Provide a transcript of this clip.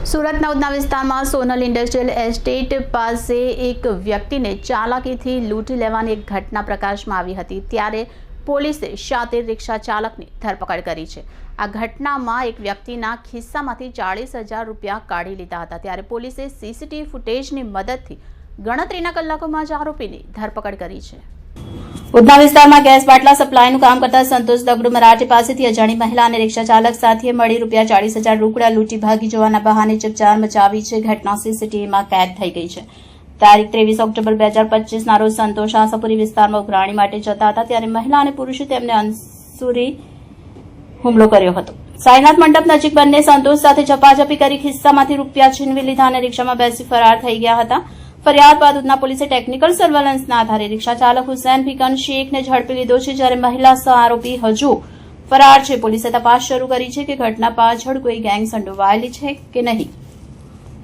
સુરતના ઉધના વિસ્તારમાં Sonal industrial estate પાસે એક વ્યક્તિને ચાલાકીથી લૂંટી લેવાની એક ઘટના પ્રકાશમાં આવી હતી, ત્યારે પોલીસે શાતીર રિક્ષા ચાલકની ધરપકડ કરી છે। આ ઘટનામાં એક વ્યક્તિના ખિસ્સામાંથી 40,000 રૂપિયા કાઢી લીધા હતા, ત્યારે પોલીસે સીસીટીવી ફૂટેજની મદદથી ગણતરીના કલાકોમાં જ આરોપીની ધરપકડ કરી છે। ઉધના વિસ્તારમાં ગેસ બાટલા સપ્લાયનું કામ કરતા સંતોષ દગડુ મરાઠી પાસેથી અજાણી મહિલા અને રિક્ષા ચાલક સાથે મળી રૂપિયા 40,000 રોકડા લૂંટી ભાગી જવાના બહાને ચકચાર મચાવી છે। ઘટના સીસીટીવીમાં કેદ થઈ ગઈ છે। તારીખ 23 ઓક્ટોબર 2025ના રોજ સંતોષ આશાપુરી વિસ્તારમાં ઉઘરાણી માટે જતા હતા, ત્યારે મહિલા અને પુરુષે તેમને અંસુરી હુમલો કર્યો હતો। સાઈનાથ મંડપ નજીક બંને સંતોષ સાથે ઝપાઝપી કરી ખિસ્સામાંથી રૂપિયા છીનવી લીધા અને રિક્ષામાં બેસી ફરાર થઈ ગયા હતા। ફરિયાદ બાદ ઉધના પોલીસે ટેકનિકલ સર્વેલન્સના આધારે રિક્ષા ચાલક હુસૈન ફિકન શેખને ઝડપી લીધો છે, જ્યારે મહિલા સહ આરોપી હજુ ફરાર છે। પોલીસે તપાસ શરૂ કરી છે કે ઘટના પાછળ કોઈ ગેંગ સંડોવાયેલી છે કે નહીં।